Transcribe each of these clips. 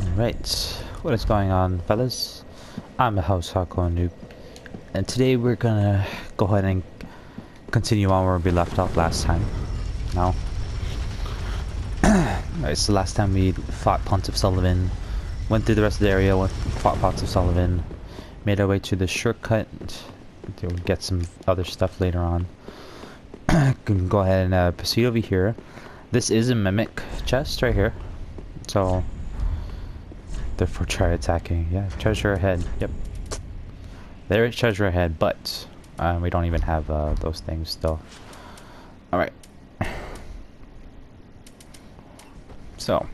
Right, what is going on, fellas? I'm the house Hardcore Noob, and today we're gonna go ahead and continue on where we left off last time. Now, right, so last time we fought Pontiff Sullivan, went through the rest of the area, fought Pontiff Sullivan, made our way to the shortcut to get some other stuff later on. Can go ahead and proceed over here. This is a mimic chest right here, so therefore try attacking. Yeah, treasure ahead. Yep. There is treasure ahead, but we don't even have those things still. Alright. So,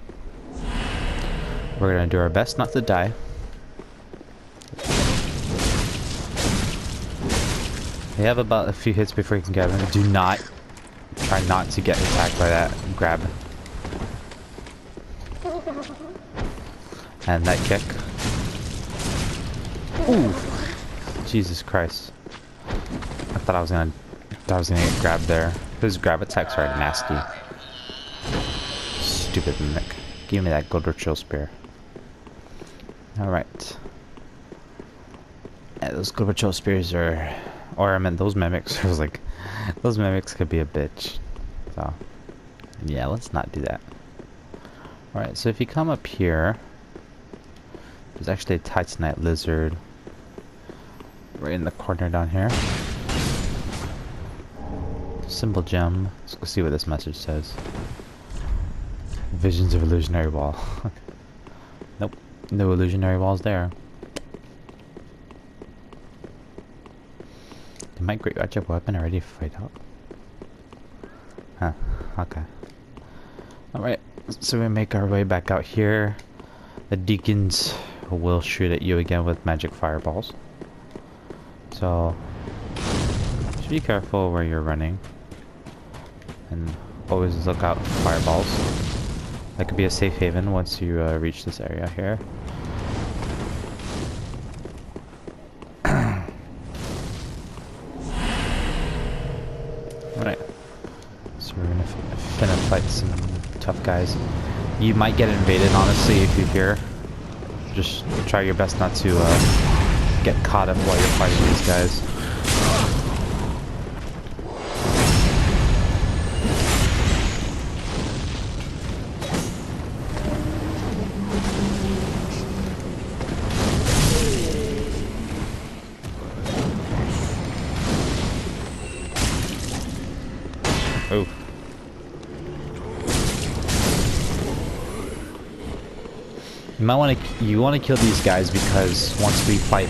we're gonna do our best not to die. We have about a few hits before you can get him. Try not to get attacked by that grab. And that kick. Ooh! Jesus Christ. I thought I was gonna get grabbed there. Those grab attacks are nasty. Stupid mimic. Give me that Golden Chill Spear. Alright. Yeah, those Golden Chill Spears are... Or I meant those mimics. I was like... Those mimics could be a bitch. So... Yeah, let's not do that. Alright, so if you come up here... There's actually a Titanite lizard right in the corner down here. Symbol gem. Let's go see what this message says. Visions of illusionary wall. Nope, no illusionary walls there. Did my great magic weapon already fight out? Huh, okay. Alright, so we make our way back out here. The deacons will shoot at you again with magic fireballs. So, just be careful where you're running. And always look out for fireballs. That could be a safe haven once you reach this area here. Alright. So we're gonna finna fight some tough guys. You might get invaded, honestly, if you're here. Just try your best not to get caught up while you're fighting these guys. Oh. You want to kill these guys because once we fight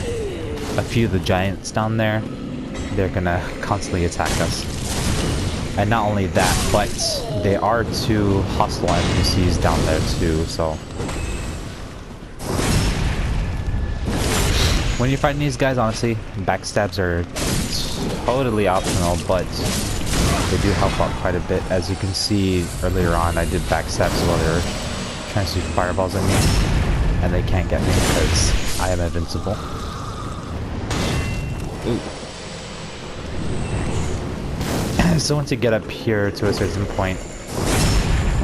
a few of the giants down there, they're gonna constantly attack us. And not only that, but they are two hostile NPCs down there too, so when you're fighting these guys, honestly, backstabs are totally optional, but they do help out quite a bit. As you can see earlier on, I did backstabs while they were trying to shoot fireballs at me. And they can't get me because I am invincible. Ooh. So once you get up here to a certain point,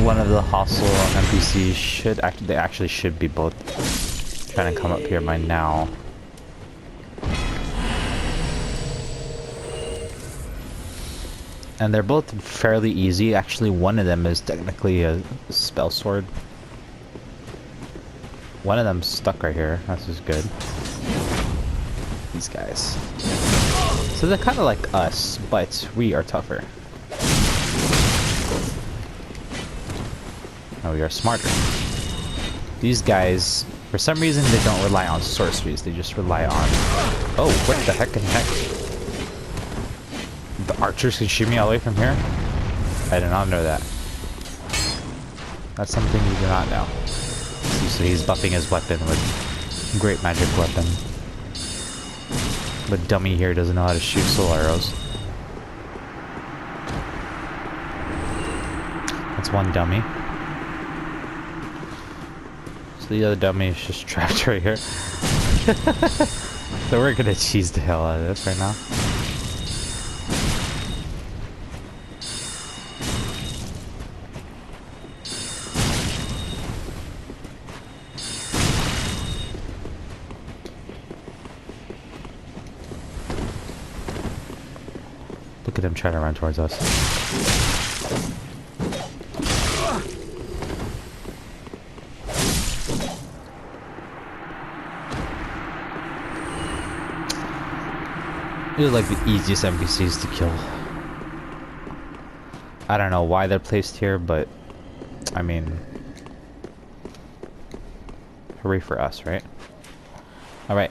one of the hostile NPCs should be both trying to come up here by now. And they're both fairly easy. Actually, one of them is technically a spell sword. One of them's stuck right here. That's just good. These guys. So they're kind of like us, but we are tougher. And we are smarter. These guys, for some reason, they don't rely on sorceries. They just rely on... Oh, what the heck in heck? The archers can shoot me all the way from here? I did not know that. That's something you do not know. So he's buffing his weapon with great magic weapon. But dummy here doesn't know how to shoot soul arrows. That's one dummy. So the other dummy is just trapped right here. So we're gonna cheese the hell out of this right now. at him trying to run towards us. These are like the easiest NPCs to kill. I don't know why they're placed here, but I mean, hooray for us, right? Alright,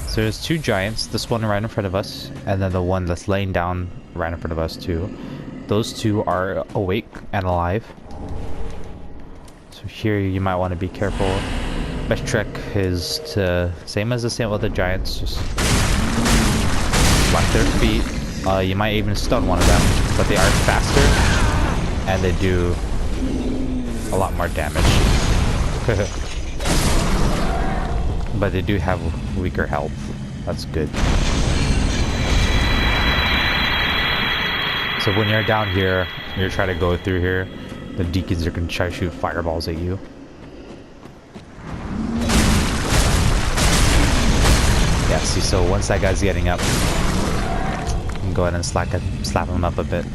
so there's two giants, this one right in front of us, and then the one that's laying down right in front of us too. Those two are awake and alive. So here you might want to be careful. Best trick is to, same as the same other giants, just block their feet. You might even stun one of them, but they are faster, and they do a lot more damage. But they do have weaker health. That's good. So when you're down here, you're trying to go through here, the deacons are going to try to shoot fireballs at you. Yeah, see, so once that guy's getting up, you can go ahead and slap him up a bit.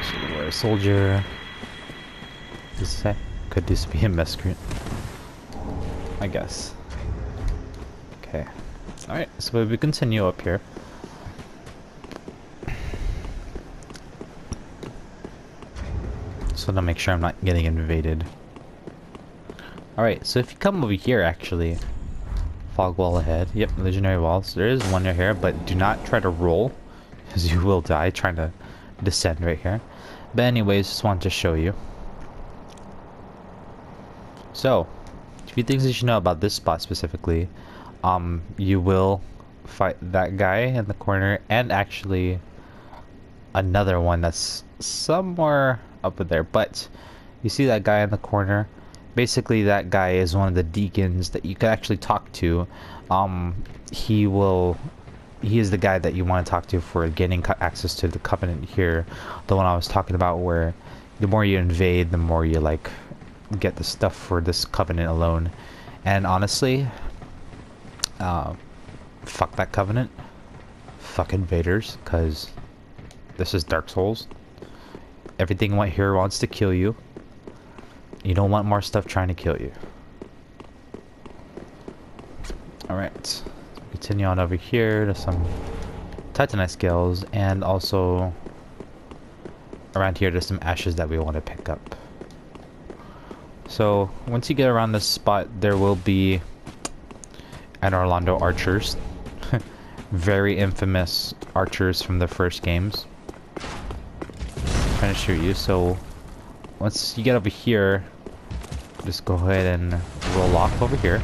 So we're a soldier. What does it say? Could this be a miscreant? I guess. Okay. Alright, so we continue up here. So to make sure I'm not getting invaded. Alright, so if you come over here actually, fog wall ahead. Yep, legendary walls. There is one right here, but do not try to roll, because you will die trying to descend right here. But anyways, just wanted to show you. So, a few things you should know about this spot specifically. You will fight that guy in the corner, and actually another one that's somewhere up there. But you see that guy in the corner? Basically, that guy is one of the deacons that you can actually talk to. He is the guy that you want to talk to for gaining access to the Covenant here. The one I was talking about, where the more you invade, the more you like get the stuff for this Covenant alone. And honestly, fuck that Covenant, fuck invaders, because this is Dark Souls. Everything here wants to kill you. You don't want more stuff trying to kill you. Alright, continue on over here to some Titanite scales, and also around here there's some ashes that we want to pick up. So once you get around this spot, there will be Anor Londo archers. Very infamous archers from the first games, trying to shoot you. So once you get over here, just go ahead and roll off over here.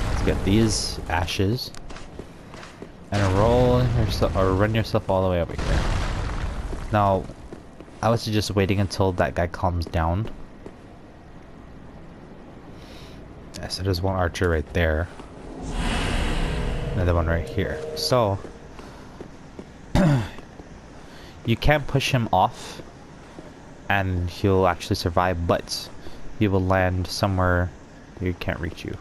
Let's get these ashes and roll yourself, or run yourself all the way over here. Now, I was just waiting until that guy calms down. Yeah, so there's one archer right there. Another one right here. So you can push him off and he'll actually survive, but he will land somewhere he can't reach you.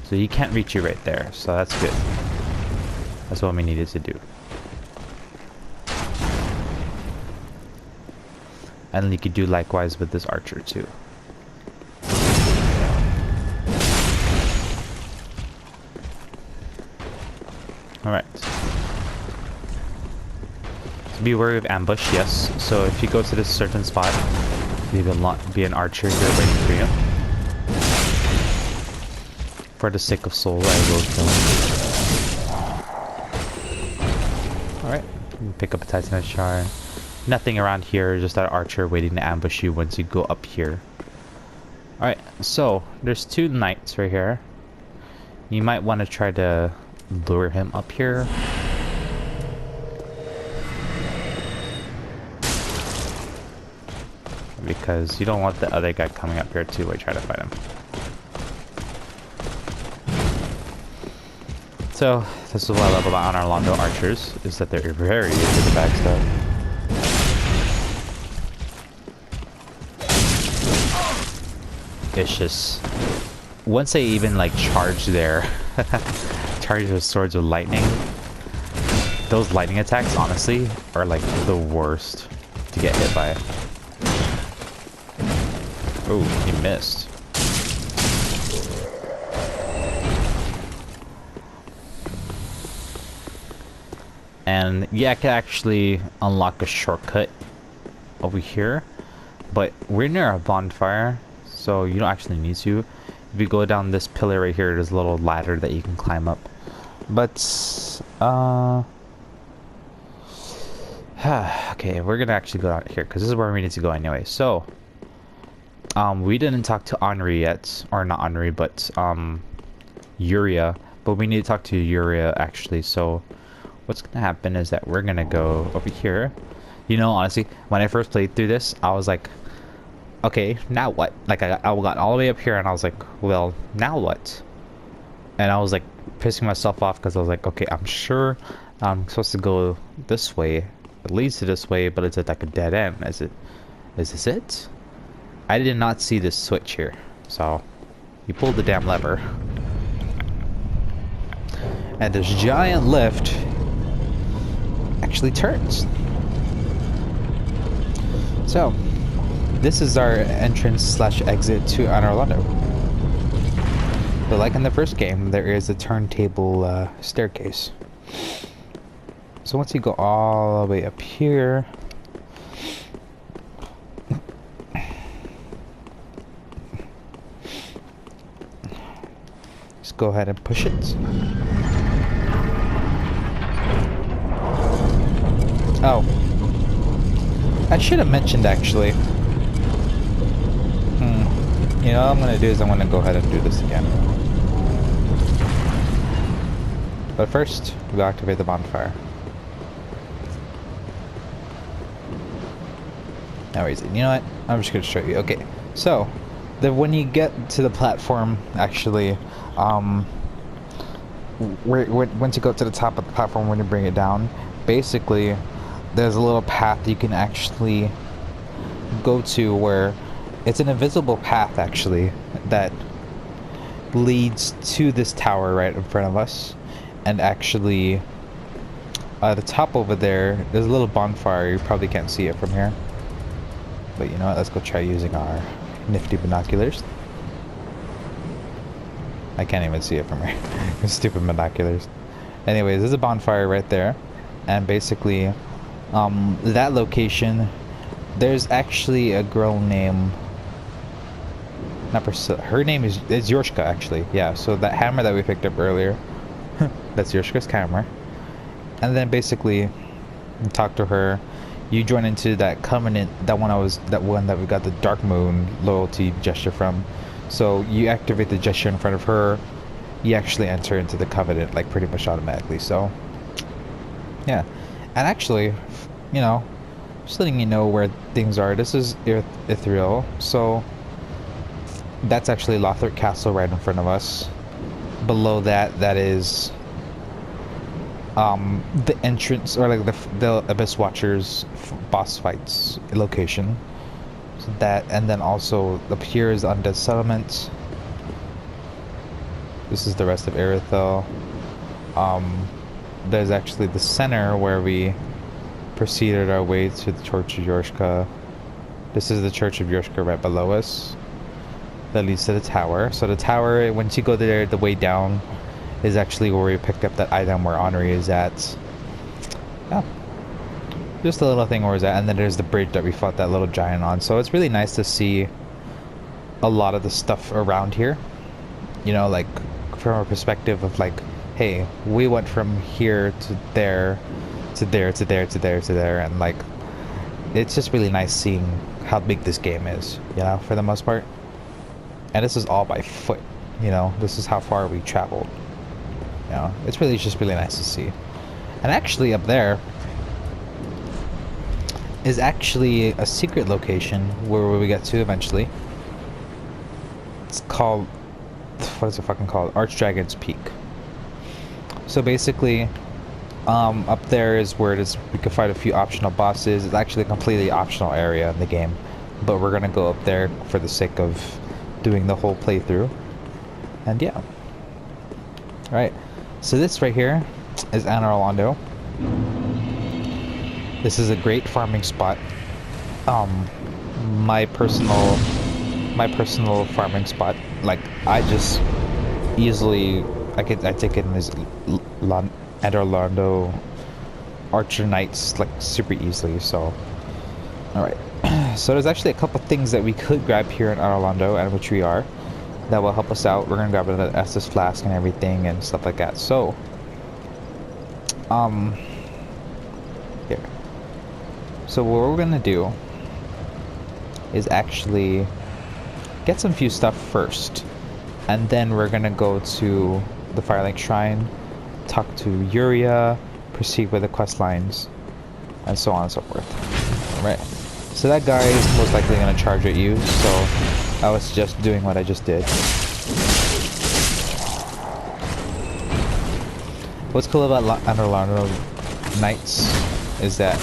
So he can't reach you right there, so that's good. That's what we needed to do. And you could do likewise with this archer too. Alright. Be wary of ambush, yes. So if you go to this certain spot, there will be an archer here waiting for you. For the sake of soul, I will kill him. Alright, pick up a Titanite shard. Nothing around here, just that archer waiting to ambush you once you go up here. Alright, so there's two knights right here. You might want to try to lure him up here. Because you don't want the other guy coming up here too while you try to fight him. So, this is what I love about Anor Londo archers, is that they're very easy to backstab. it's just once they even like charge their charge their swords with lightning, those lightning attacks honestly are like the worst to get hit by. Oh, he missed. And yeah, I could actually unlock a shortcut over here, but we're near a bonfire, so you don't actually need to. If you go down this pillar right here, there's a little ladder that you can climb up. But okay, we're gonna actually go out here because this is where we need to go anyway. So we didn't talk to Henri yet, or not Henri, but Yuria, but we need to talk to Yuria actually. So what's gonna happen is that we're gonna go over here. You know, honestly, when I first played through this, I was like, okay, now what? Like, I got all the way up here, and I was like, well, now what? And I was like, pissing myself off, because I was like, okay, I'm sure I'm supposed to go this way. It leads to this way, but it's at like a dead end. Is this it? I did not see this switch here. So, you pulled the damn lever. And this giant lift actually turns. So, this is our entrance slash exit to Anor Londo. But like in the first game, there is a turntable staircase. So once you go all the way up here, just go ahead and push it. Oh, I should have mentioned actually. You know what I'm gonna do is I'm gonna go ahead and do this again. But first, we'll activate the bonfire. Now easy. You know what? I'm just gonna show you. Okay, so when you get to the platform, actually, once you go to the top of the platform, when you bring it down, basically, there's a little path you can actually go to where it's an invisible path actually that leads to this tower right in front of us. And actually the top over there, there's a little bonfire. You probably can't see it from here, but you know what, let's go try using our nifty binoculars. I can't even see it from here. Stupid binoculars. Anyways, there's a bonfire right there, and basically that location, there's actually a girl named, not Priscilla, her name is Yorshka actually. Yeah, so that hammer that we picked up earlier, that's Yorshka's hammer. And then basically you talk to her, you join into that covenant, that one that we got the Dark Moon loyalty gesture from. So you activate the gesture in front of her, you actually enter into the covenant like pretty much automatically. So yeah, and actually, you know, just letting you know where things are. This is Ithriel, so that's actually Lothric Castle right in front of us. Below that, that is the entrance, or like the Abyss Watchers boss fights location. So that, and then also up here is Undead Settlement. This is the rest of Irithyll. There's actually the center where we proceeded our way to the Church of Yorshka. This is the Church of Yorshka right below us. That leads to the tower. So the tower, once you go there, the way down is actually where we picked up that item where Henri is at. Yeah. Just a little thing where it's at. And then there's the bridge that we fought that little giant on. So it's really nice to see a lot of the stuff around here. You know, like from a perspective of like, hey, we went from here to there, to there, to there, to there, to there. And like, it's just really nice seeing how big this game is, you know, for the most part. And this is all by foot, you know, this is how far we traveled. You know, it's really just really nice to see. And actually up there is actually a secret location where we get to eventually. It's called, what is it fucking called? Archdragon's Peak. So basically, up there is where it is, we can fight a few optional bosses. It's actually a completely optional area in the game, but we're gonna go up there for the sake of doing the whole playthrough. And yeah. Alright, so this right here is Anor Londo. This is a great farming spot. My personal farming spot. Like, I just easily, I take it in this Anor Londo Archer Knights like super easily. So, all right. So there's actually a couple things that we could grab here in Anor Londo, and which we are, that will help us out. We're gonna grab an Estus flask and everything and stuff like that. So, here. So what we're gonna do is actually get some few stuff first, and then we're gonna go to the Firelink Shrine, talk to Yuria, proceed with the quest lines, and so on and so forth. Alright, so that guy is most likely gonna charge at you, so I was just doing what I just did. What's cool about Anor Londo Knights is that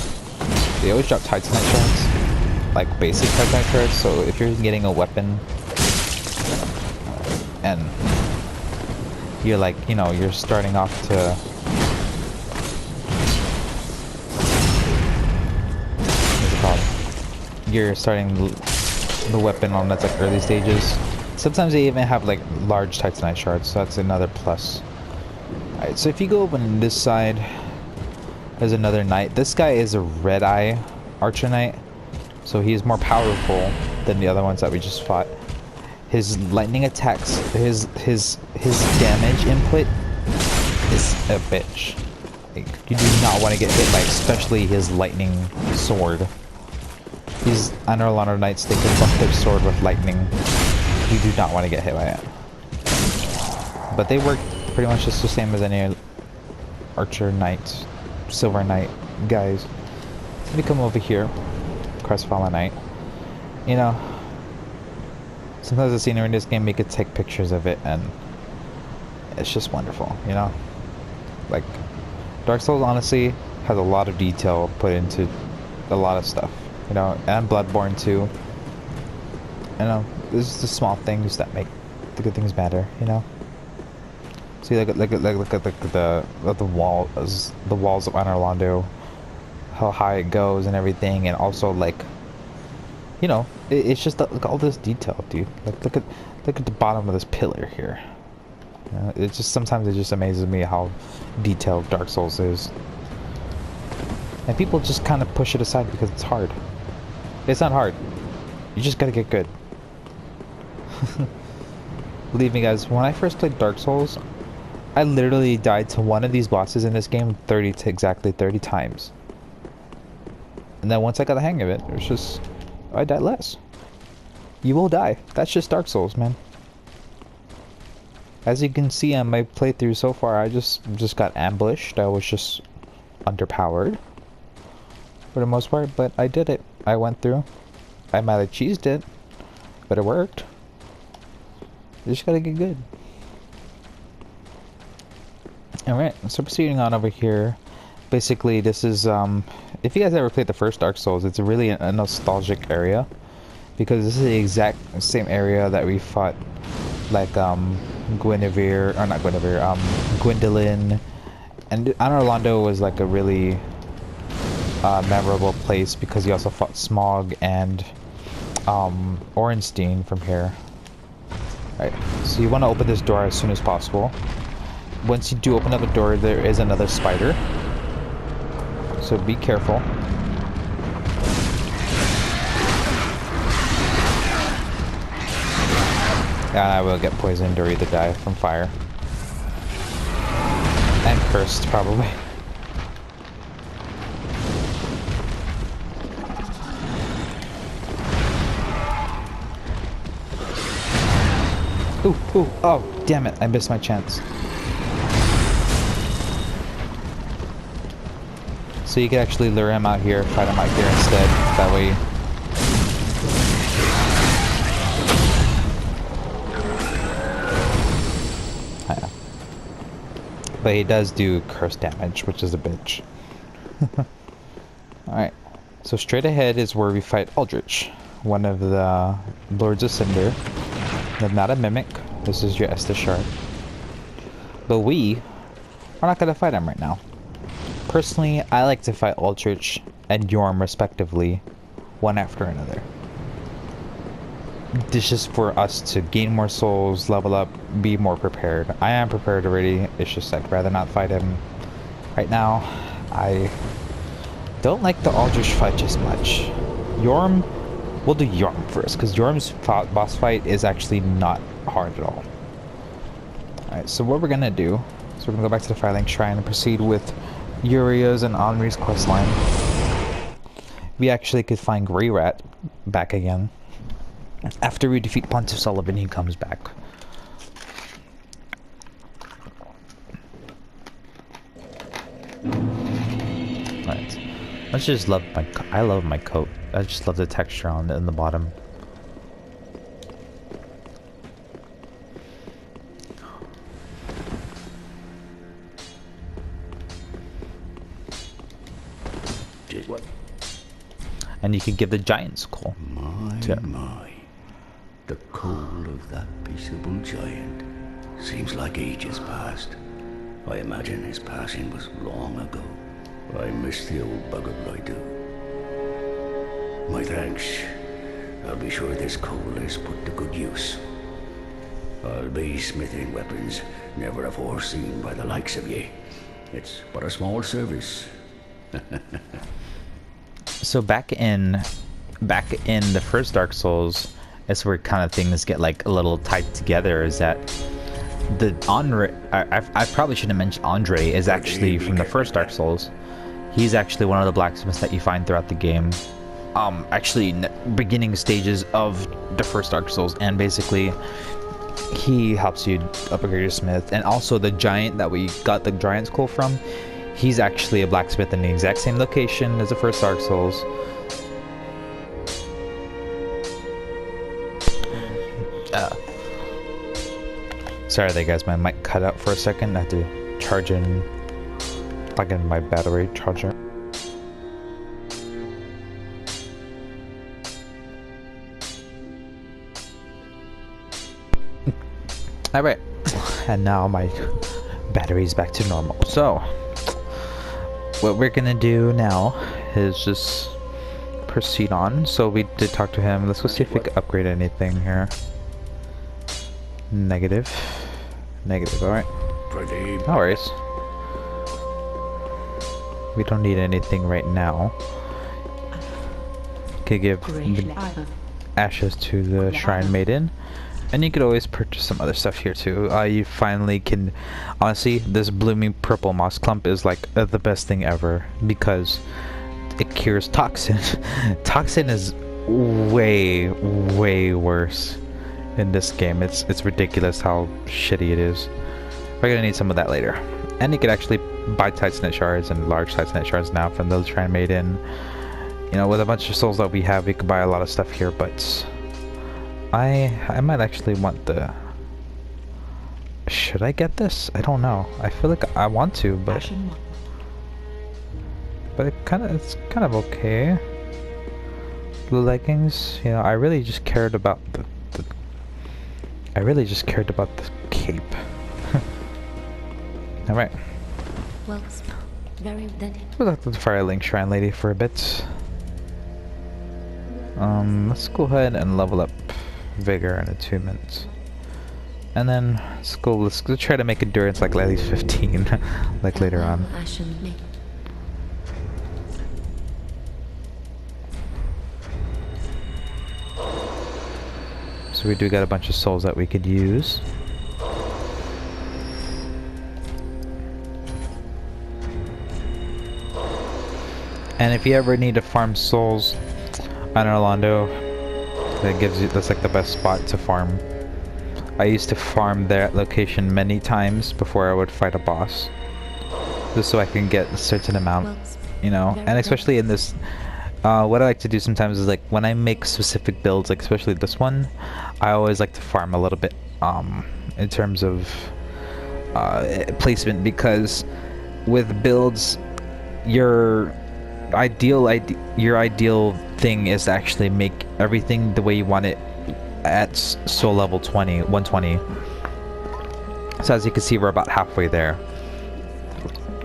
they always drop Titanite shards, like basic Titanite shards, so if you're getting a weapon and you're like, you know, you're starting off to what's it called? You're starting the weapon on that's like early stages. Sometimes they even have like large Titanite shards, so that's another plus. Alright, so if you go open this side, there's another knight. This guy is a Red Eye Archer Knight, so he's more powerful than the other ones that we just fought. His lightning attacks, his damage input is a bitch. Like, you do not want to get hit by, especially his lightning sword. These Anor Londo Knights, they can buff their sword with lightning. You do not want to get hit by it. But they work pretty much just the same as any Archer Knight, Silver Knight guys. Let me come over here, Crestfallen Knight. You know, sometimes the scenery in this game, you could take pictures of it, and it's just wonderful, you know? Like, Dark Souls honestly has a lot of detail put into a lot of stuff, you know, and Bloodborne too. You know, there's the small things that make the good things matter, you know? See, look at the walls of Anor Londo, how high it goes and everything, and also like, you know, it's just look at all this detail, dude. Like, look at the bottom of this pillar here. You know, it just sometimes it just amazes me how detailed Dark Souls is, and people just kind of push it aside because it's hard. It's not hard. You just gotta get good. Believe me, guys. When I first played Dark Souls, I literally died to one of these bosses in this game exactly 30 times. And then once I got the hang of it, it was just, I died less. You will die. That's just Dark Souls, man. As you can see on my playthrough so far, I just got ambushed. I was just underpowered for the most part, but I did it. I went through. I might have cheesed it, but it worked. You just gotta get good. Alright, so proceeding on over here. Basically, this is, if you guys ever played the first Dark Souls, it's really a nostalgic area. Because this is the exact same area that we fought, like, Gwynevere, or not Gwynevere, Gwendolyn. And Anor Londo was like a really memorable place because you also fought Smog and Ornstein from here. Alright, so you want to open this door as soon as possible. Once you do open up a door, there is another spider. So be careful. And I will get poisoned or either die from fire. And cursed, probably. Ooh, ooh, oh, damn it, I missed my chance. So you can actually lure him out here, fight him out here instead. That way. But he does do curse damage, which is a bitch. Alright. So straight ahead is where we fight Aldrich, one of the Lords of Cinder. not a mimic. This is your Estus shard. But we are not gonna fight him right now. Personally, I like to fight Aldrich and Yorm respectively, one after another. This is for us to gain more souls, level up, be more prepared. I am prepared already. It's just I'd rather not fight him right now. I don't like the Aldrich fight just much. Yorm, we'll do Yorm first, because Yorm's boss fight is actually not hard at all. Alright, so what we're gonna do is we're gonna go back to the Firelink Shrine and proceed with Uria's and Henri's questline. We actually could find Greirat back again. After we defeat Pontiff Sulyvahn, he comes back. Alright. Let's just love my... I love my coat. I just love the texture on it in the bottom. What? And you can give the giant skull. My. The coal of that peaceable giant. Seems like ages passed. I imagine his passing was long ago. I miss the old bugger, I do. My thanks. I'll be sure this coal is put to good use. I'll be smithing weapons never afore seen by the likes of ye. It's but a small service. So back in the first Dark Souls, that's where kind of things get like a little tied together. Is that the Andre? I probably shouldn't have mentioned Andre is actually from the first Dark Souls. He's actually one of the blacksmiths that you find throughout the game. Actually, in the beginning stages of the first Dark Souls, and basically he helps you upgrade your smith. And also the giant that we got the giant skull from, he's actually a blacksmith in the exact same location as the first Dark Souls. Sorry there guys, my mic cut out for a second. I had to charge in, plug in my battery charger. Alright, and now my battery's back to normal. So, what we're gonna do now is just proceed on. So we did talk to him. Let's go see if we can upgrade anything here. Negative. Negative, alright. No worries. We don't need anything right now. Could give the ashes to the Shrine Maiden. And you could always purchase some other stuff here too. You finally can... Honestly, this blooming purple moss clump is like the best thing ever. Because it cures toxin. Toxin is way, way worse in this game. It's ridiculous how shitty it is. We're gonna need some of that later. And you could actually buy Titanite shards and large Titanite shards now from the Shrine Maiden. You know, with a bunch of souls that we have, we could buy a lot of stuff here, but I might actually want the... Should I get this? I don't know. I feel like I want to, but it's kind of okay. The leggings, you know, I really just cared about the cape. All right. Well, very then. We'll talk to the Firelink Shrine Lady for a bit. Let's go ahead and level up Vigor and Attunement. And then let's go try to make Endurance like at least 15, like later on. So we do got a bunch of souls that we could use. And if you ever need to farm souls on Orlando, that's like the best spot to farm. I used to farm that location many times before I would fight a boss, just so I can get a certain amount, you know. And especially in this, what I like to do sometimes is like when I make specific builds, like especially this one, I always like to farm a little bit in terms of placement, because with builds, your ideal thing is to actually make everything the way you want it at soul level 120. So as you can see, we're about halfway there.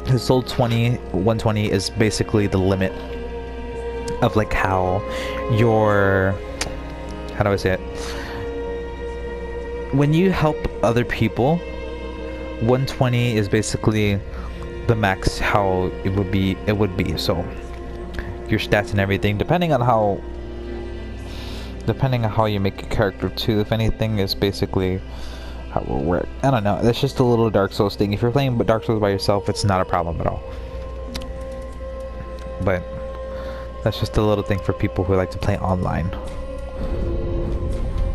His soul 120 is basically the limit of like how your, how do I say it? When you help other people, 120 is basically the max how it would be. So your stats and everything, depending on how you make your character too, if anything, is basically how it will work. I don't know, that's just a little Dark Souls thing. If you're playing Dark Souls by yourself, it's not a problem at all. But that's just a little thing for people who like to play online.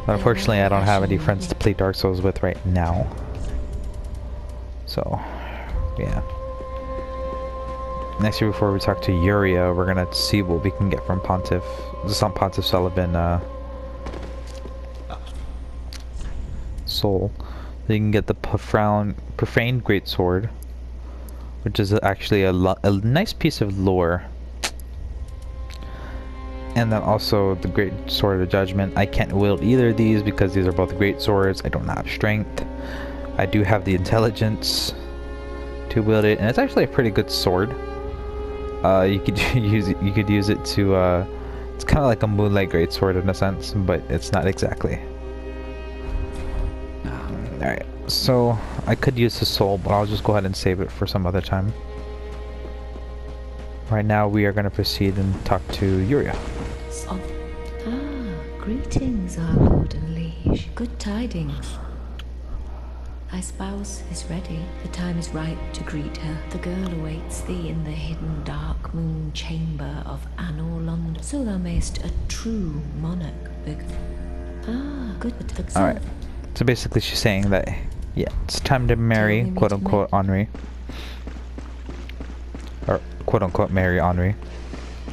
But unfortunately, I don't have any friends to play Dark Souls with right now. So, yeah. Next year, before we talk to Yuria, we're gonna see what we can get from Pontiff. This is on Pontiff Sulyvahn, soul. So you can get the Profaned Greatsword, which is actually a nice piece of lore. And then also the Great Sword of Judgment. I can't wield either of these because these are both great swords. I don't have strength. I do have the intelligence to wield it, and it's actually a pretty good sword. You could use it. You could use it to. It's kind of like a Moonlight Greatsword in a sense, but it's not exactly. All right. So I could use the soul, but I'll just go ahead and save it for some other time. Right now, we are going to proceed and talk to Yuria. Greetings, our lord and liege. Good tidings. Thy spouse is ready. The time is ripe to greet her. The girl awaits thee in the hidden dark moon chamber of Anor London. So thou mayst a true monarch good. All right. So basically, she's saying that, yeah, it's time to marry, quote unquote, Henri. Or quote unquote marry Henri.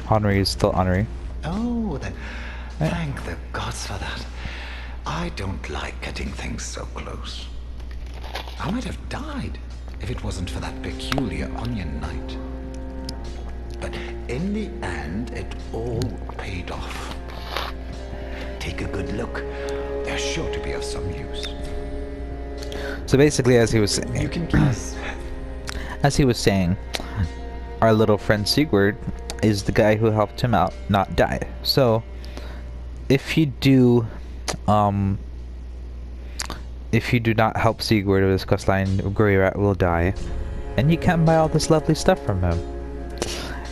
Henri is still Henri. Oh, thank the gods for that. I don't like getting things so close. I might have died if it wasn't for that peculiar onion knight. But in the end, it all paid off. Take a good look. They're sure to be of some use. So basically, as he was saying, You can guess. as he was saying, our little friend Sigurd is the guy who helped him out not die. So if you do not help Sigurd with his quest line, Greirat will die, and you can't buy all this lovely stuff from him,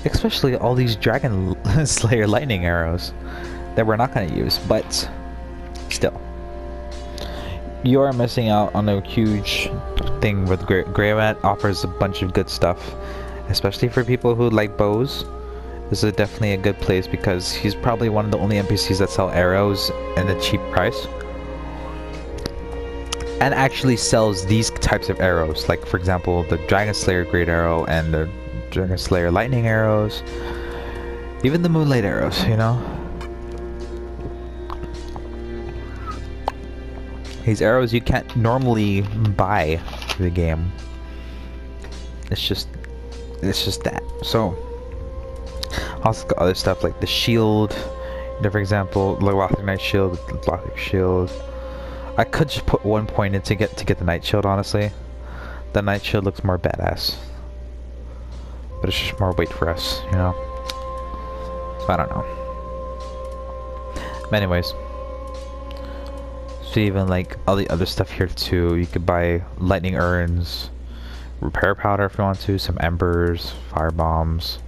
especially all these Dragon Slayer lightning arrows that we're not going to use. But still, you are missing out on a huge thing with Greirat. Offers a bunch of good stuff, especially for people who like bows. This is definitely a good place because he's probably one of the only NPCs that sell arrows at a cheap price, and actually sells these types of arrows, like for example the Dragon Slayer Great Arrow and the Dragon Slayer Lightning Arrows, even the Moonlight Arrows, you know. These arrows you can't normally buy through the game. It's just that. So also got other stuff like the shield, you know, for example, the Lothric Knight Shield, the Lothric Shield. I could just put 1 point in to get the Knight Shield, honestly. The Knight Shield looks more badass. But it's just more weight for us, you know? So I don't know. But anyways. So even like all the other stuff here too, you could buy lightning urns, repair powder if you want to, some embers, fire bombs,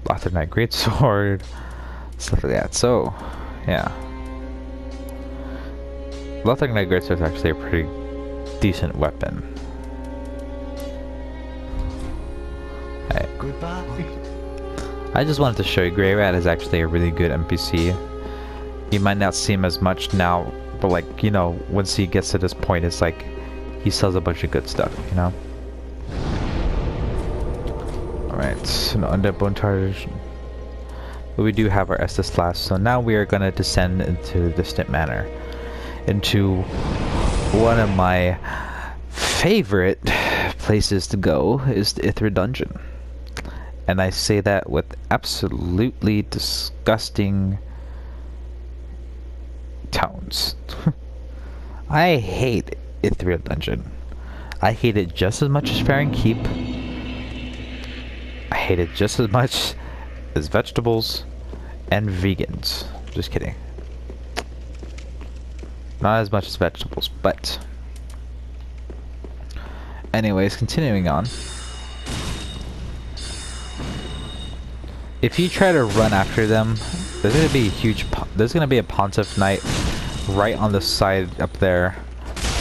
Lothric Knight Greatsword, stuff like that. So, yeah. Lothric Knight Greatsword is actually a pretty decent weapon. Goodbye. I just wanted to show you, Greirat is actually a really good NPC. He might not seem as much now, but like, you know, once he gets to this point, it's like he sells a bunch of good stuff, you know? Alright, so no Undead Bone Charge. But we do have our Estus Flask, so now we are going to descend into the Distant Manor. Into one of my favorite places to go is the Ithra Dungeon. And I say that with absolutely disgusting tones. I hate Ithria Dungeon. I hate it just as much as Farron Keep. I hate it just as much as vegetables and vegans. Just kidding. Not as much as vegetables, but... Anyways, continuing on. If you try to run after them, there's gonna be a huge... There's gonna be a Pontiff Knight right on the side up there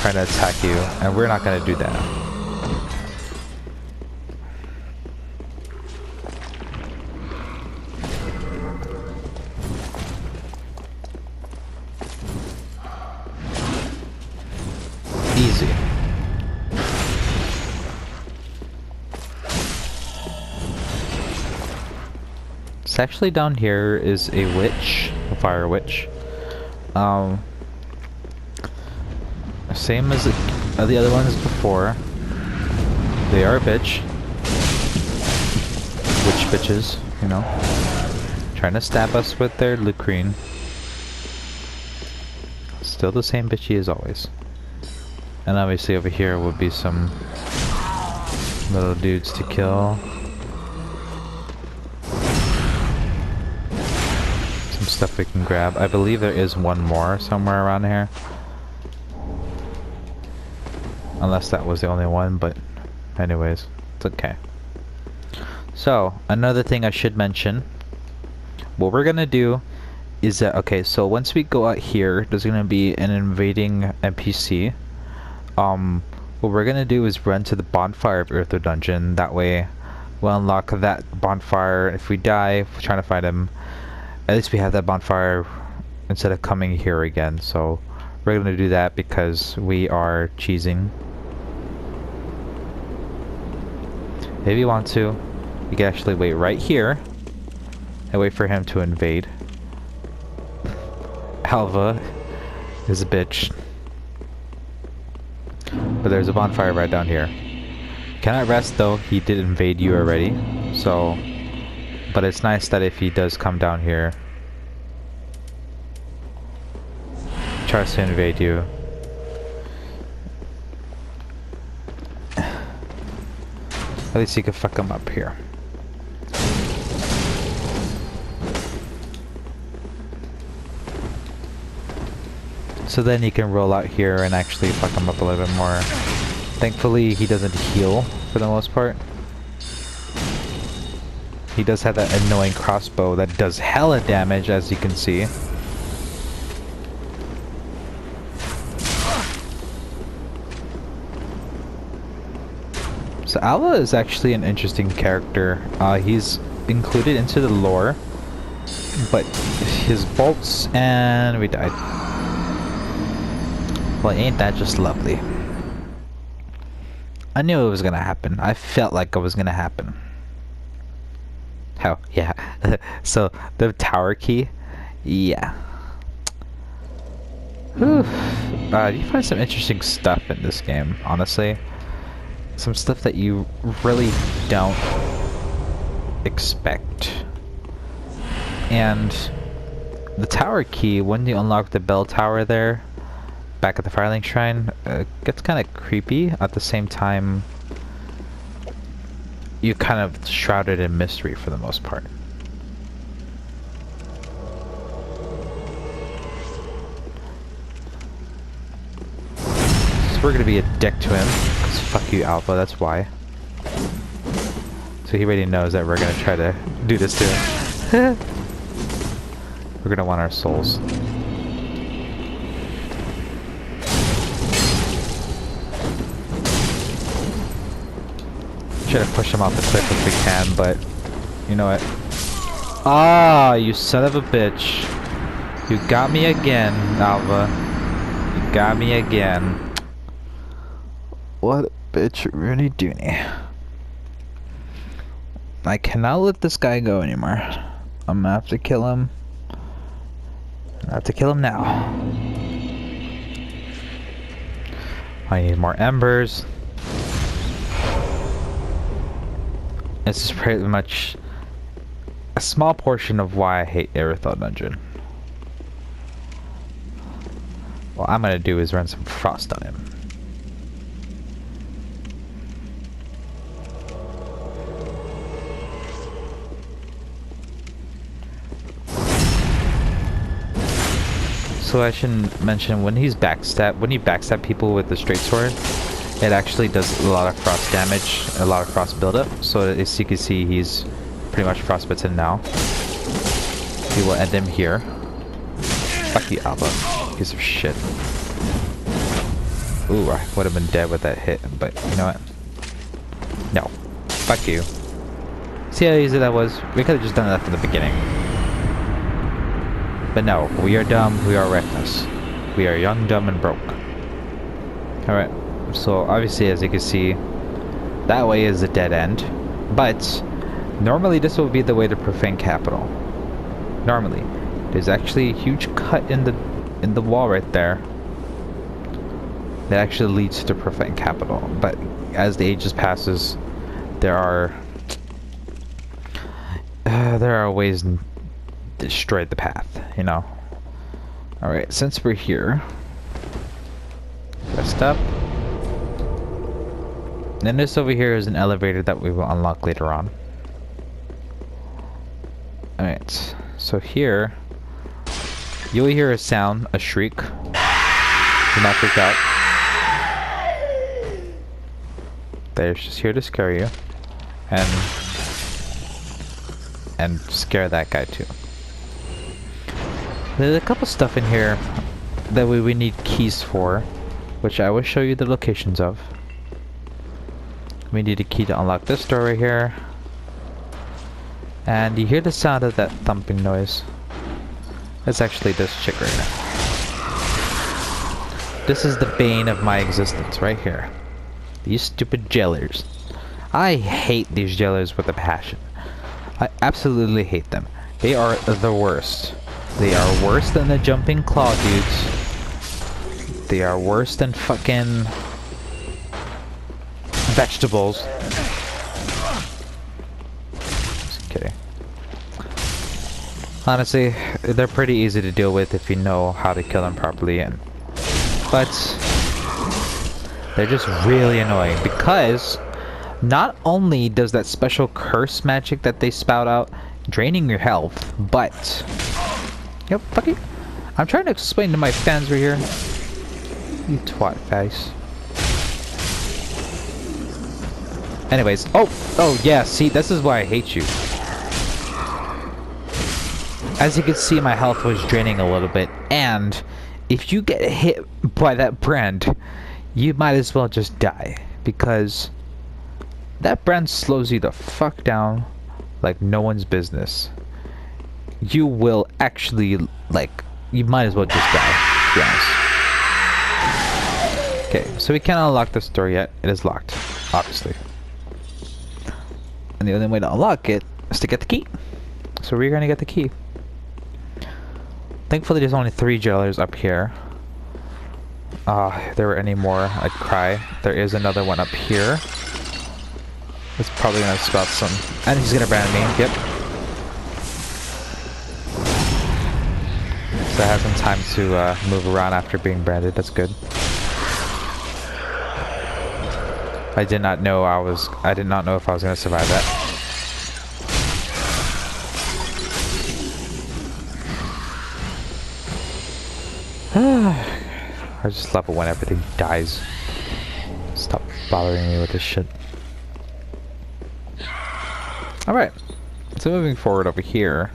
trying to attack you, and we're not gonna do that. Easy. So actually down here is a witch, a fire witch. Same as the other ones before. They are a bitch. Witch bitches, you know. Trying to stab us with their Lucrine. Still the same bitchy as always. And obviously over here would be some little dudes to kill. Some stuff we can grab. I believe there is one more somewhere around here. Unless that was the only one, but anyways, it's okay. So, another thing I should mention. What we're gonna do is that, okay, so once we go out here, there's gonna be an invading NPC. What we're gonna do is run to the bonfire of Ithria Dungeon. That way, we'll unlock that bonfire. If we die, if we're trying to find him, at least we have that bonfire instead of coming here again. So, we're gonna do that because we are cheesing. If you want to, you can actually wait right here and wait for him to invade. Alva is a bitch. But there's a bonfire right down here. Cannot rest though, he did invade you already. So, but it's nice that if he does come down here, tries to invade you, at least you can fuck him up here. So then you can roll out here and actually fuck him up a little bit more. Thankfully, he doesn't heal for the most part. He does have that annoying crossbow that does hella damage, as you can see. So Alva is actually an interesting character. He's included into the lore, but his bolts, and we died. Well, ain't that just lovely? I knew it was gonna happen. I felt like it was gonna happen. How? Yeah. So the tower key, yeah. Whew. You find some interesting stuff in this game, honestly. Some stuff that you really don't expect. And the tower key, when you unlock the bell tower there, back at the Firelink Shrine, gets kind of creepy. At the same time, you're kind of shrouded in mystery for the most part. So we're gonna be a dick to him. Fuck you, Alpha, that's why. So he already knows that we're gonna try to do this to him. We're gonna want our souls. Try to push him off the cliff if we can, but you know what? Ah, you son of a bitch. You got me again, Alva. You got me again. What a bitch, Rooney Dooney. I cannot let this guy go anymore. I'm gonna have to kill him. I have to kill him now. I need more embers. This is pretty much a small portion of why I hate Irithyll Dungeon. what I'm gonna do is run some frost on him. So I should mention, when you backstab people with the straight sword, it actually does a lot of frost damage, a lot of frost buildup. So as you can see, he's pretty much frostbitten now. We will end him here. Fuck you, Alba. Piece of shit. Ooh, I would have been dead with that hit, but you know what? No. Fuck you. See how easy that was? We could have just done that from the beginning. But no, we are dumb, we are reckless. We are young, dumb, and broke. Alright, so obviously as you can see, that way is a dead end. But, normally this will be the way to Profane Capital. Normally. There's actually a huge cut in the wall right there. That actually leads to Profane Capital. But as the ages passes, there are ways to destroy the path, you know. Alright, since we're here, rest up. Then this over here is an elevator that we will unlock later on. Alright, so here, you'll hear a sound, a shriek. Do not freak out. They're just here to scare you. And scare that guy too. There's a couple stuff in here that we need keys for, which I will show you the locations of. We need a key to unlock this door right here. And you hear the sound of that thumping noise. It's actually this chick right now. This is the bane of my existence right here. These stupid jailers. I hate these jailers with a passion. I absolutely hate them. They are the worst. They are worse than the jumping claw dudes. They are worse than fucking vegetables. Just kidding. Honestly, they're pretty easy to deal with if you know how to kill them properly, but they're just really annoying because not only does that special curse magic that they spout out draining your health, but yep, fuck it. I'm trying to explain to my fans right here. You twat face. Anyways, oh yeah, see, this is why I hate you. As you can see, my health was draining a little bit, and if you get hit by that brand, you might as well just die, because that brand slows you the fuck down like no one's business. You will actually, like, you might as well just die, to be honest. Okay, so we can't unlock this door yet. It is locked, obviously. And the only way to unlock it is to get the key. So we're gonna get the key. Thankfully there's only 3 jailers up here. If there were any more, I'd cry. There is another one up here. It's probably gonna spout some, and he's gonna brand me, yep. So I have some time to move around after being branded, that's good. I did not know if I was gonna survive that. I just love it when everything dies. Stop bothering me with this shit. Alright, so moving forward over here.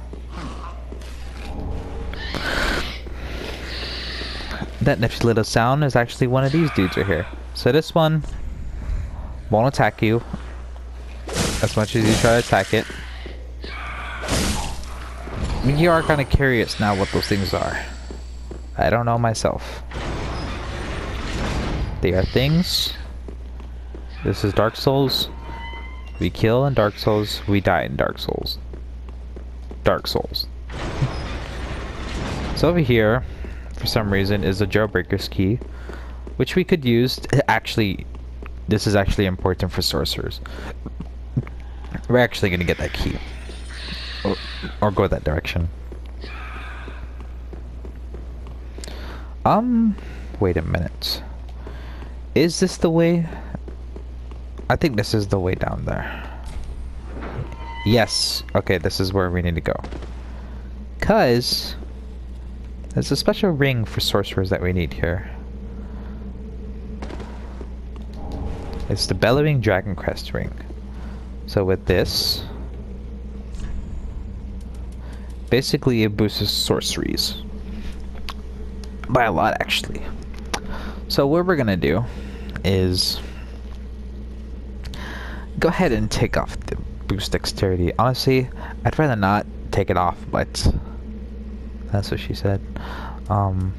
That nifty little sound is actually one of these dudes right here. So this one won't attack you as much as you try to attack it. I mean, you are kind of curious now what those things are. I don't know myself. They are things. This is Dark Souls. We kill in Dark Souls, we die in Dark Souls. Dark Souls. So over here, for some reason, is the Jailbreaker's key, which we could use. Actually, this is actually important for sorcerers. We're actually gonna get that key, or go that direction. Wait a minute. Is this the way? I think this is the way down there. Yes. Okay, this is where we need to go. 'Cause there's a special ring for sorcerers that we need here. It's the Bellowing Dragon Crest ring. So with this, basically it boosts sorceries. By a lot, actually. So what we're gonna do is go ahead and take off the boost dexterity. Honestly, I'd rather not take it off, but that's what she said. But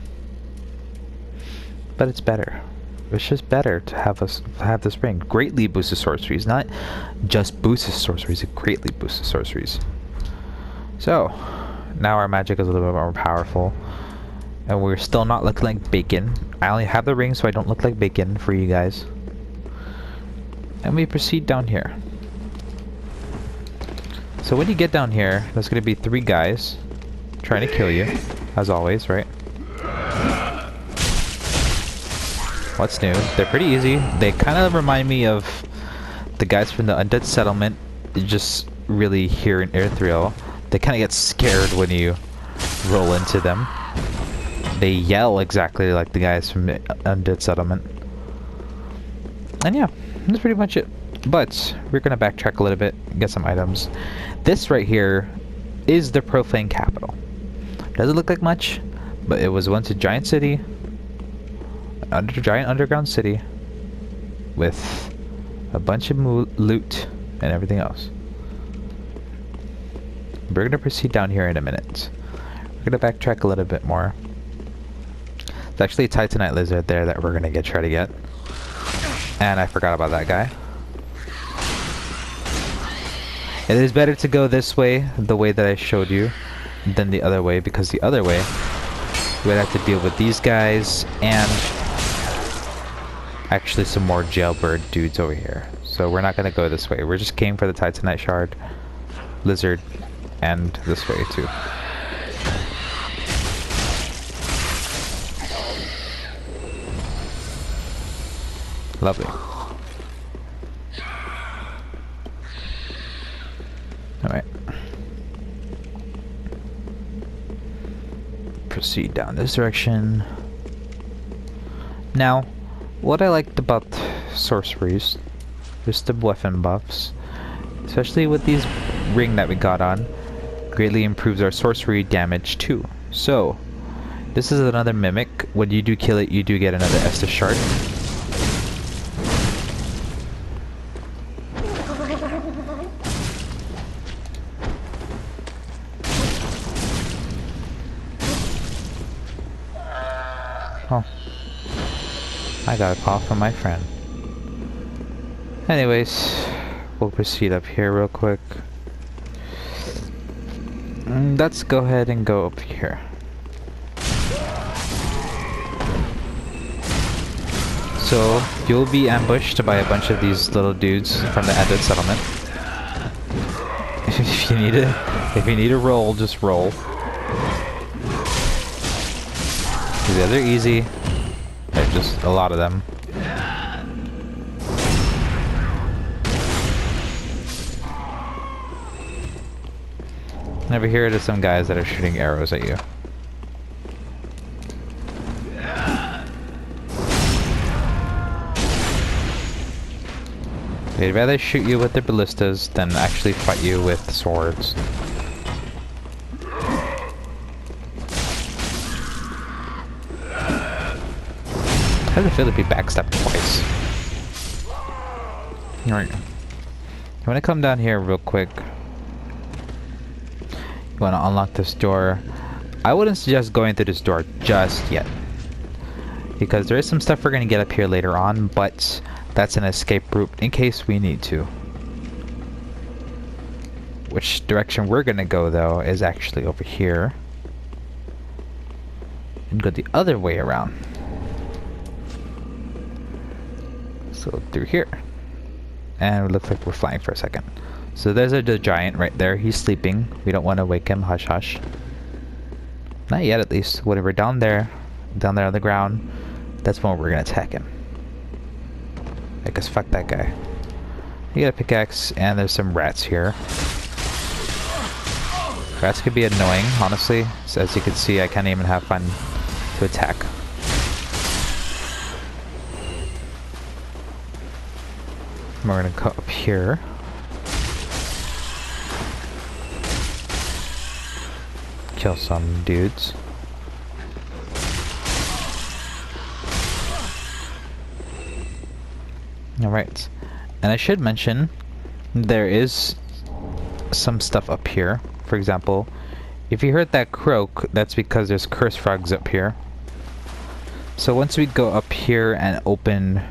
it's better. It's just better to have this ring. Greatly boosted sorceries, not just boosted sorceries. It greatly boosted sorceries. So now our magic is a little bit more powerful, and we're still not looking like bacon. I only have the ring so I don't look like bacon for you guys. And we proceed down here. So when you get down here, there's gonna be 3 guys trying to kill you, as always, right? What's new? They're pretty easy. They kind of remind me of the guys from the Undead Settlement, just really here in Earthreal. They kind of get scared when you roll into them. They yell exactly like the guys from the Undead Settlement. And yeah, that's pretty much it. But we're gonna backtrack a little bit, get some items. This right here is the Profane Capital. Doesn't look like much, but it was once a giant city, giant underground city, with a bunch of loot and everything else. We're gonna proceed down here in a minute. We're gonna backtrack a little bit more. There's actually a Titanite lizard there that we're gonna try to get. And I forgot about that guy. It is better to go this way, the way that I showed you, than the other way, because the other way we'd have to deal with these guys and actually some more jailbird dudes over here. So we're not gonna go this way. We're just came for the Titanite shard, lizard, and this way too. Lovely. Alright. Proceed down this direction. Now, what I liked about sorceries, just the weapon buffs, especially with these ring that we got on, greatly improves our sorcery damage too. So, this is another mimic. When you do kill it, you do get another Estus shard. Oh. I got a call from my friend. Anyways, we'll proceed up here real quick. Let's go ahead and go up here. So, you'll be ambushed by a bunch of these little dudes from the Undead Settlement. If you need a roll, just roll. They're easy. There's just a lot of them. And over here there's some guys that are shooting arrows at you. They'd rather shoot you with their ballistas than actually fight you with swords. How does it feel to be backstabbed twice? Alright. I'm gonna come down here real quick. You wanna unlock this door. I wouldn't suggest going through this door just yet, because there is some stuff we're gonna get up here later on, but that's an escape route in case we need to. Which direction we're gonna go though is actually over here. And go the other way around. So through here. And it looks like we're flying for a second. So there's the giant right there. He's sleeping. We don't want to wake him. Hush hush. Not yet at least. When we're down there, down there on the ground, that's when we're gonna attack him. I guess fuck that guy. You got a pickaxe, and there's some rats here. Rats could be annoying, honestly. So as you can see, I can't even have fun to attack. We're gonna go up here. Kill some dudes. Alright. And I should mention, there is some stuff up here. For example, if you heard that croak, that's because there's curse frogs up here. So once we go up here and open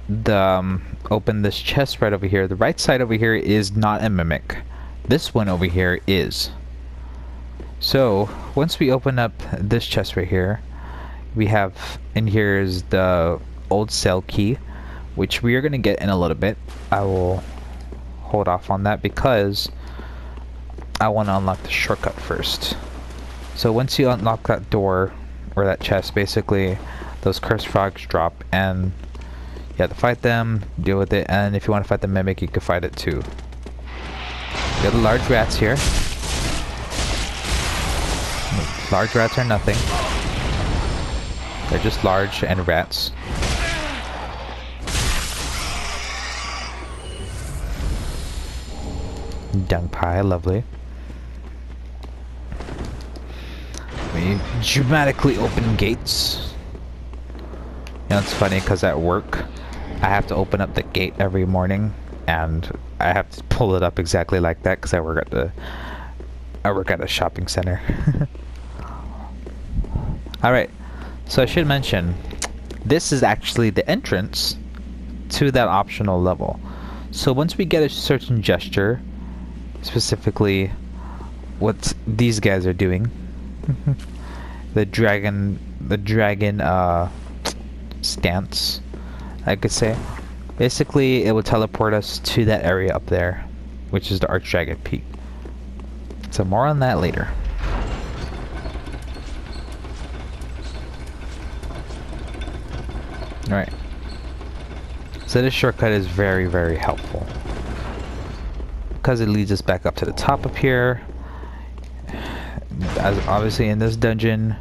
the open this chest right over here, the right side over here is not a mimic. This one over here is. So once we open up this chest right here, we have in here is the old cell key, which we are going to get in a little bit. I will hold off on that because I want to unlock the shortcut first. So once you unlock that door or that chest, basically those cursed frogs drop and you have to fight them, deal with it, and if you want to fight the mimic, you can fight it too. You got the large rats here. Large rats are nothing. They're just large and rats. Dung pie, lovely. We dramatically open gates. You know, it's funny because at work, I have to open up the gate every morning, and I have to pull it up exactly like that because I work at a shopping center. Alright, so I should mention, this is actually the entrance to that optional level. So once we get a certain gesture, specifically what these guys are doing, the dragon stance, I could say, basically it will teleport us to that area up there, which is the Archdragon Peak. So more on that later. Alright. So this shortcut is very, very helpful, because it leads us back up to the top up here. As obviously in this dungeon,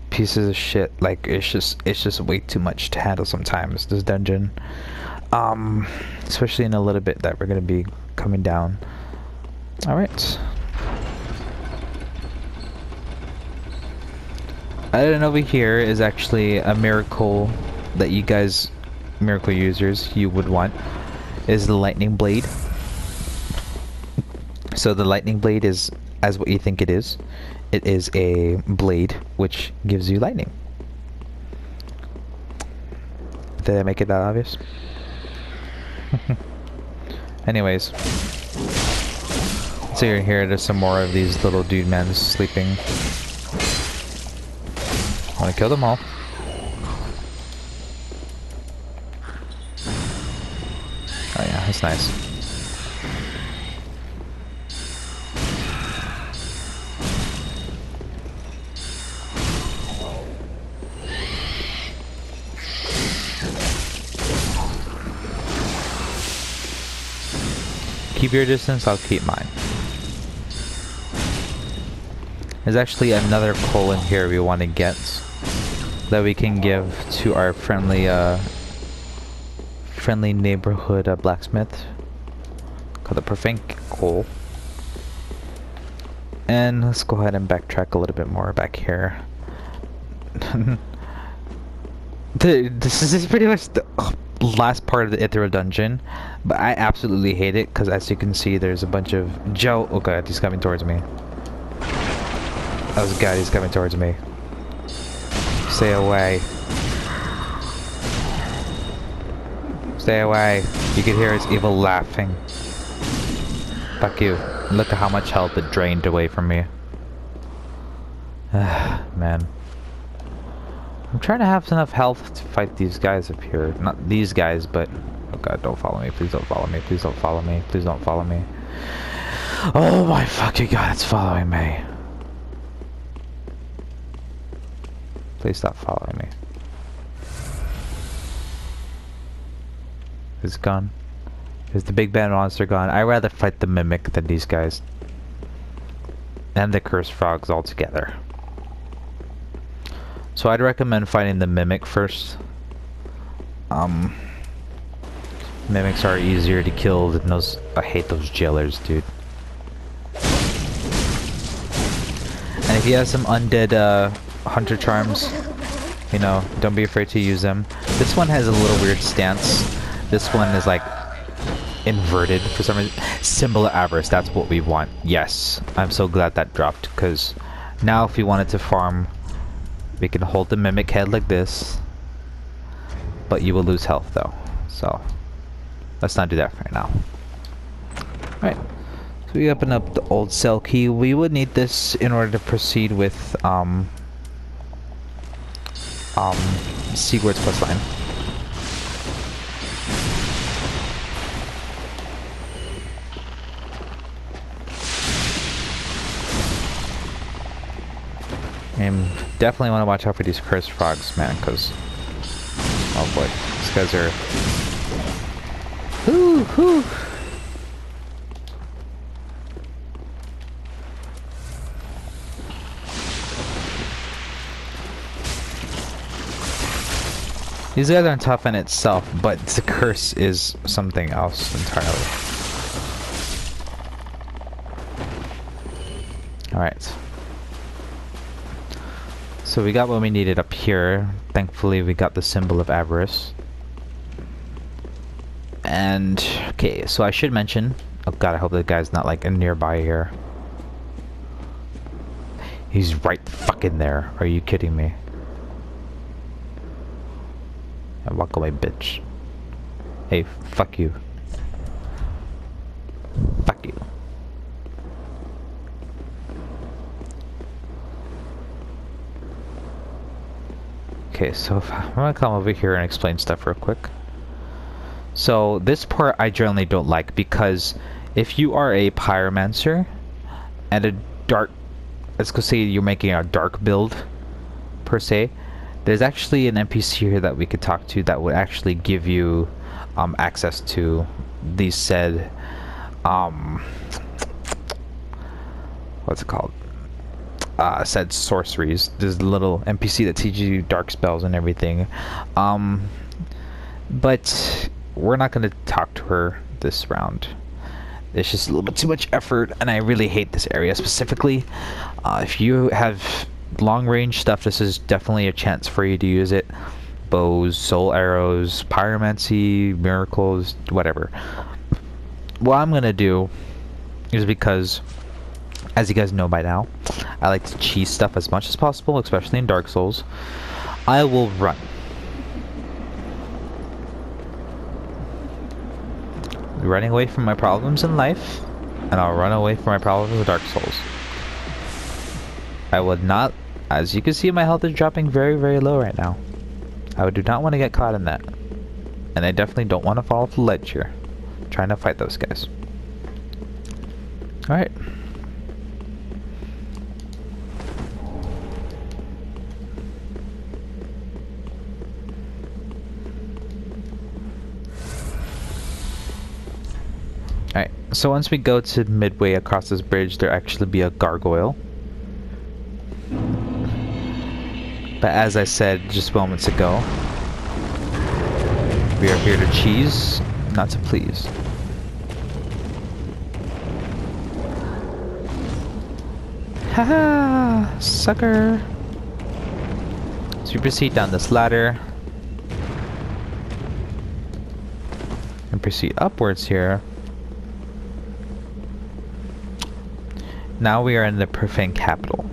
pieces of shit, like it's just way too much to handle sometimes, this dungeon. Especially in a little bit that we're gonna be coming down. Alright. And over here is actually a miracle that you guys, miracle users, you would want, is the lightning blade. So the lightning blade is as what you think it is. It is a blade which gives you lightning. Did I make it that obvious? Anyways. So you're here, there's some more of these little dude men sleeping. I want to kill them all. Oh yeah, that's nice. Keep your distance, I'll keep mine. There's actually another coal in here we want to get that we can give to our friendly neighborhood blacksmith called the Profane Coal. And let's go ahead and backtrack a little bit more back here. This is pretty much the last part of the Ithra dungeon, but I absolutely hate it because, as you can see, there's a bunch of oh god, he's coming towards me. Oh god, he's coming towards me. Stay away. Stay away. You can hear his evil laughing. Fuck you. Look at how much health it drained away from me. Man. I'm trying to have enough health to fight these guys up here. Not these guys, but... oh god, don't follow me. Please don't follow me. Please don't follow me. Please don't follow me. Oh my fucking god, it's following me. Please stop following me. Is it gone? Is the big bad monster gone? I'd rather fight the Mimic than these guys. And the cursed frogs all together. So I'd recommend fighting the Mimic first. Mimics are easier to kill than those. I hate those jailers, dude. And if you have some undead hunter charms, you know, don't be afraid to use them. This one has a little weird stance. This one is like inverted for some reason. Symbol of avarice, that's what we want. Yes, I'm so glad that dropped, because now if we wanted to farm, we can hold the Mimic head like this, but you will lose health though. So let's not do that right now. Alright, so we open up the old cell key. We would need this in order to proceed with Sigurd's questline. And definitely want to watch out for these cursed frogs, man, because oh boy, these guys are whoo. These guys aren't tough in itself, but the curse is something else entirely. Alright. So we got what we needed up here. Thankfully we got the symbol of avarice. And okay, so I should mention, oh god, I hope that guy's not like nearby here. He's right fucking there. Are you kidding me? Walk away, bitch. Hey, fuck you. Fuck you. Okay, so I'm gonna come over here and explain stuff real quick. So this part I generally don't like, because if you are a pyromancer and a dark, let's go say you're making a dark build per se, there's actually an NPC here that we could talk to that would actually give you access to these said what's it called? Said sorceries. There's a little NPC that teaches you dark spells and everything. But we're not going to talk to her this round. It's just a little bit too much effort, and I really hate this area specifically. If you have long range stuff, this is definitely a chance for you to use it. Bows, soul arrows, pyromancy, miracles, whatever. What I'm going to do is, because as you guys know by now, I like to cheese stuff as much as possible, especially in Dark Souls. I will run. Running away from my problems in life, and I'll run away from my problems with Dark Souls. I would not, as you can see, my health is dropping very, very low right now. I do not want to get caught in that. And I definitely don't want to fall off the ledge here, trying to fight those guys. Alright. Alright, so once we go to midway across this bridge, there actually be a gargoyle. But as I said just moments ago, we are here to cheese, not to please. Haha, sucker! So we proceed down this ladder and proceed upwards here. Now we are in the Profane Capital.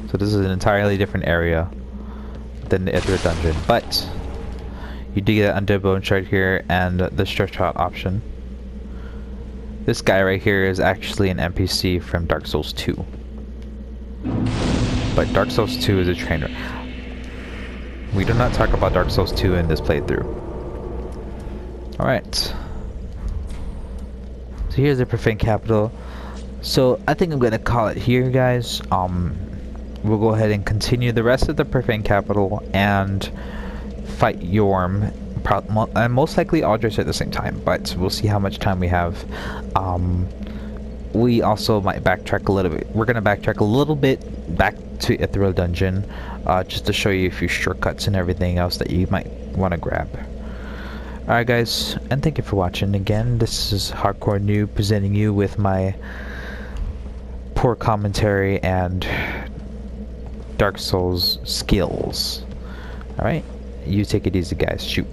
So this is an entirely different area than the Ithra dungeon, but you do get an undead bone shard here and the stretch out option. This guy right here is actually an NPC from Dark Souls 2. But Dark Souls 2 is a trainer. We do not talk about Dark Souls 2 in this playthrough. Alright. So here's the Profane Capital. So I think I'm gonna call it here, guys. we'll go ahead and continue the rest of the Profane Capital and fight Yorm, and most likely Aldrich at the same time, but we'll see how much time we have. We also might backtrack a little bit. We're going to backtrack a little bit back to Ithral Dungeon, just to show you a few shortcuts and everything else that you might want to grab. Alright guys, and thank you for watching again. This is Hardcore Noob presenting you with my poor commentary and Dark Souls skills. Alright, you take it easy guys, shoot.